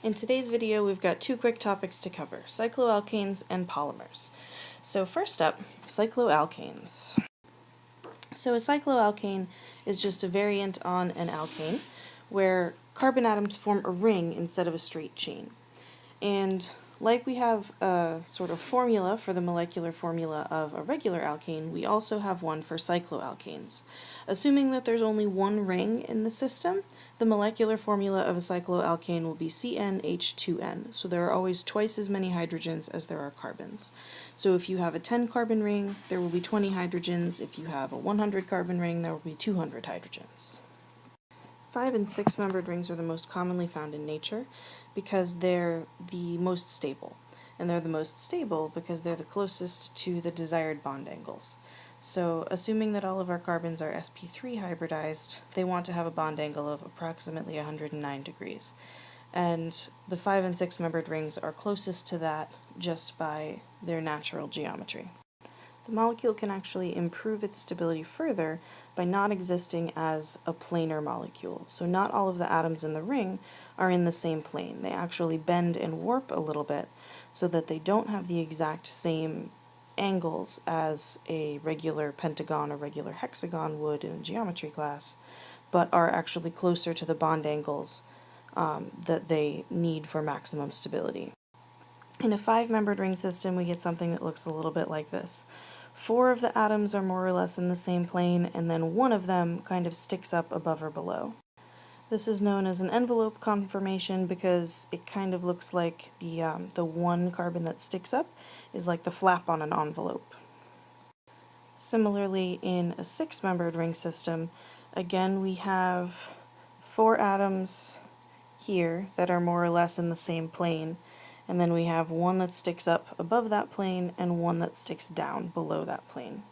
In today's video, we've got two quick topics to cover, cycloalkanes and polymers. So first up, cycloalkanes. So a cycloalkane is just a variant on an alkane, where carbon atoms form a ring instead of a straight chain. And like we have a sort of formula for the molecular formula of a regular alkane, we also have one for cycloalkanes. Assuming that there's only one ring in the system, the molecular formula of a cycloalkane will be CnH2n, so there are always twice as many hydrogens as there are carbons. So if you have a 10 carbon ring, there will be 20 hydrogens. If you have a 100 carbon ring, there will be 200 hydrogens. 5 and 6 membered rings are the most commonly found in nature because they're the most stable. And they're the most stable because they're the closest to the desired bond angles. So assuming that all of our carbons are sp3 hybridized, they want to have a bond angle of approximately 109 degrees. And the 5 and 6 membered rings are closest to that just by their natural geometry. The molecule can actually improve its stability further by not existing as a planar molecule. So not all of the atoms in the ring are in the same plane. They actually bend and warp a little bit so that they don't have the exact same angles as a regular pentagon or regular hexagon would in a geometry class, but are actually closer to the bond angles that they need for maximum stability. In a 5-membered ring system, we get something that looks a little bit like this. 4 of the atoms are more or less in the same plane, and then one of them kind of sticks up above or below. This is known as an envelope conformation because it kind of looks like the one carbon that sticks up is like the flap on an envelope. Similarly, in a 6-membered ring system, again we have 4 atoms here that are more or less in the same plane, and then we have one that sticks up above that plane and one that sticks down below that plane.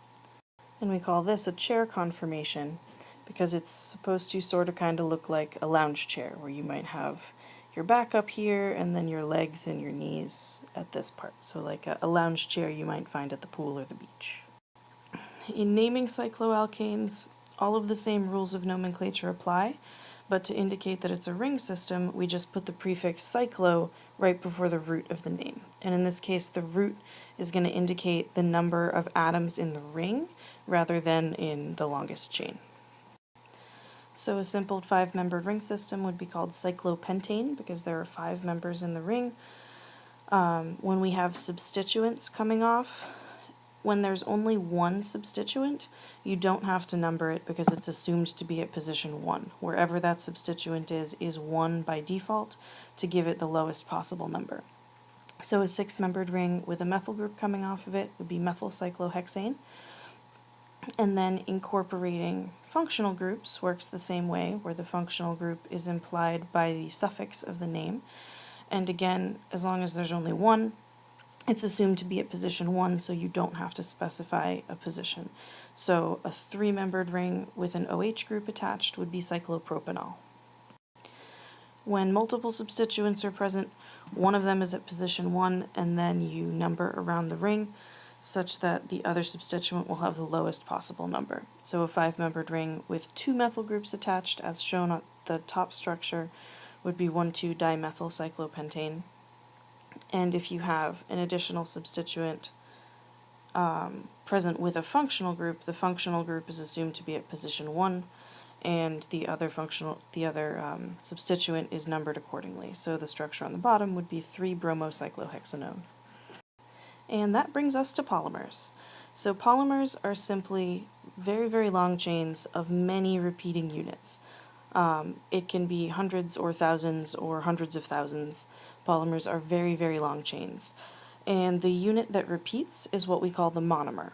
And we call this a chair conformation because it's supposed to sort of kind of look like a lounge chair, where you might have your back up here and then your legs and your knees at this part. So like a lounge chair you might find at the pool or the beach. In naming cycloalkanes, all of the same rules of nomenclature apply, but to indicate that it's a ring system, we just put the prefix cyclo right before the root of the name. And in this case, the root is going to indicate the number of atoms in the ring rather than in the longest chain. So a simple 5-membered ring system would be called cyclopentane because there are 5 members in the ring. When we have substituents coming off, when there's only one substituent, you don't have to number it because it's assumed to be at position 1. Wherever that substituent is 1 by default to give it the lowest possible number. So a 6-membered ring with a methyl group coming off of it would be methyl cyclohexane. And then incorporating functional groups works the same way, where the functional group is implied by the suffix of the name. And again, as long as there's only one, it's assumed to be at position 1, so you don't have to specify a position. So a 3-membered ring with an OH group attached would be cyclopropanol. When multiple substituents are present, one of them is at position 1, and then you number around the ring such that the other substituent will have the lowest possible number. So a 5-membered ring with 2 methyl groups attached, as shown on the top structure, would be 1,2-dimethyl cyclopentane. And if you have an additional substituent present with a functional group, the functional group is assumed to be at position 1, and the other substituent is numbered accordingly. So the structure on the bottom would be 3-bromocyclohexanone. And that brings us to polymers. So polymers are simply very, very long chains of many repeating units. It can be hundreds or thousands or hundreds of thousands. Polymers are very, very long chains. And the unit that repeats is what we call the monomer.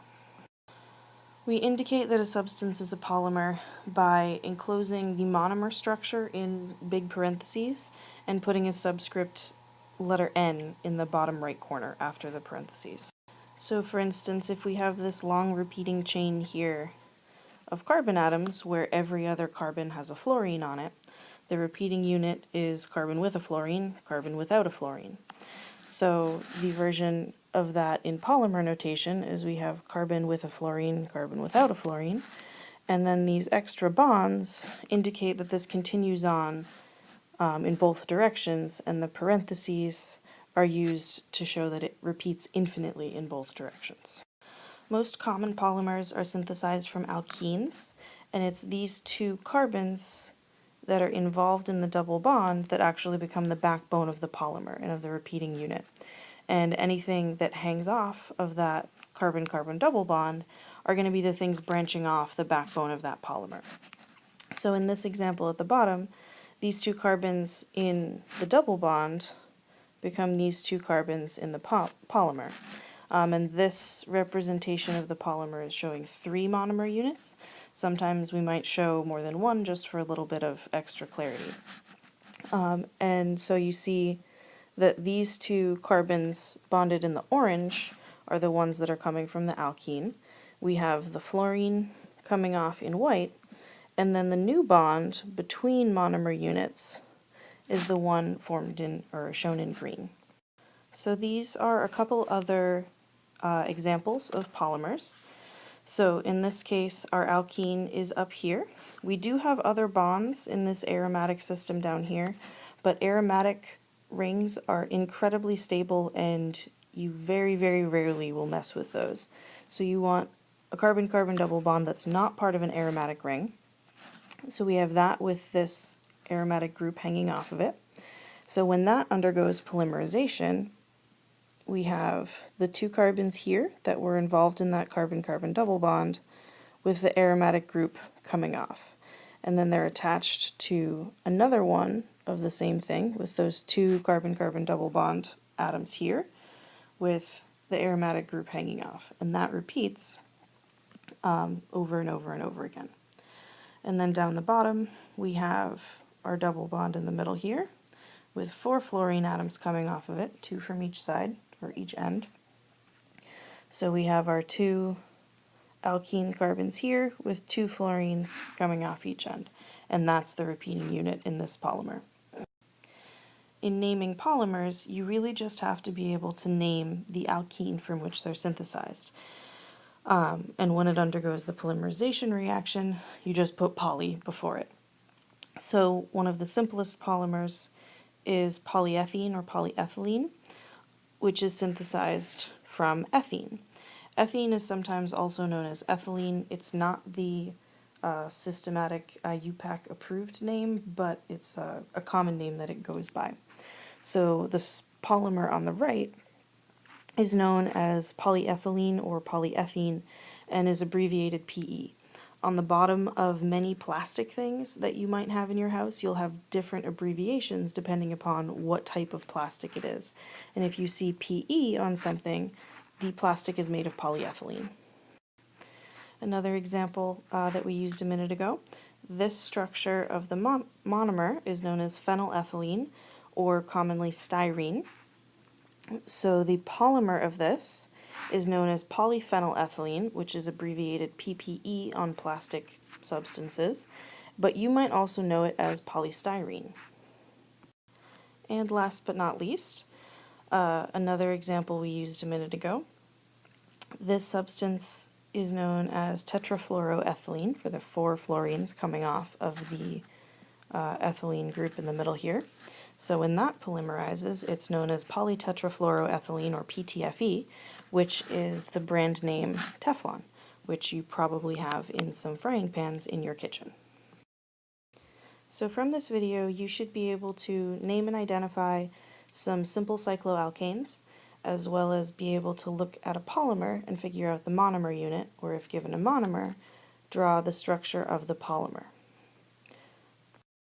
We indicate that a substance is a polymer by enclosing the monomer structure in big parentheses and putting a subscript letter N in the bottom right corner after the parentheses. So for instance, if we have this long repeating chain here of carbon atoms where every other carbon has a fluorine on it, the repeating unit is carbon with a fluorine, carbon without a fluorine. So the version of that in polymer notation is we have carbon with a fluorine, carbon without a fluorine, and then these extra bonds indicate that this continues on in both directions, and the parentheses are used to show that it repeats infinitely in both directions. Most common polymers are synthesized from alkenes, and it's these two carbons that are involved in the double bond that actually become the backbone of the polymer and of the repeating unit. And anything that hangs off of that carbon-carbon double bond are going to be the things branching off the backbone of that polymer. So in this example at the bottom, these two carbons in the double bond become these two carbons in the polymer. And this representation of the polymer is showing 3 monomer units. Sometimes we might show more than one just for a little bit of extra clarity. And so you see that these two carbons bonded in the orange are the ones that are coming from the alkene. We have the fluorine coming off in white, and then the new bond between monomer units is the one formed in, or shown in green. So these are a couple other examples of polymers. So in this case, our alkene is up here. We do have other bonds in this aromatic system down here, but aromatic rings are incredibly stable and you very, very rarely will mess with those. So you want a carbon-carbon double bond that's not part of an aromatic ring. So we have that with this aromatic group hanging off of it. So when that undergoes polymerization, we have the 2 carbons here that were involved in that carbon-carbon double bond with the aromatic group coming off. And then they're attached to another one of the same thing with those 2 carbon-carbon double bond atoms here with the aromatic group hanging off. And that repeats over and over and over again. And then down the bottom we have our double bond in the middle here with 4 fluorine atoms coming off of it, 2 from each side, or each end. So we have our 2 alkene carbons here with 2 fluorines coming off each end, and that's the repeating unit in this polymer. In naming polymers, you really just have to be able to name the alkene from which they're synthesized. And when it undergoes the polymerization reaction, you just put poly before it. So one of the simplest polymers is polyethene or polyethylene, which is synthesized from ethene. Ethene is sometimes also known as ethylene. It's not the systematic UPAC approved name, but it's a common name that it goes by. So this polymer on the right is known as polyethylene or polyethene and is abbreviated PE. On the bottom of many plastic things that you might have in your house, you'll have different abbreviations depending upon what type of plastic it is. And if you see PE on something, the plastic is made of polyethylene. Another example that we used a minute ago, this structure of the monomer is known as phenylethylene or commonly styrene. So the polymer of this is known as polyphenylethylene, which is abbreviated PPE on plastic substances, but you might also know it as polystyrene. And last but not least, another example we used a minute ago. This substance is known as tetrafluoroethylene for the 4 fluorines coming off of the ethylene group in the middle here. So when that polymerizes, it's known as polytetrafluoroethylene or PTFE, which is the brand name Teflon, which you probably have in some frying pans in your kitchen. So from this video, you should be able to name and identify some simple cycloalkanes, as well as be able to look at a polymer and figure out the monomer unit, or if given a monomer, draw the structure of the polymer.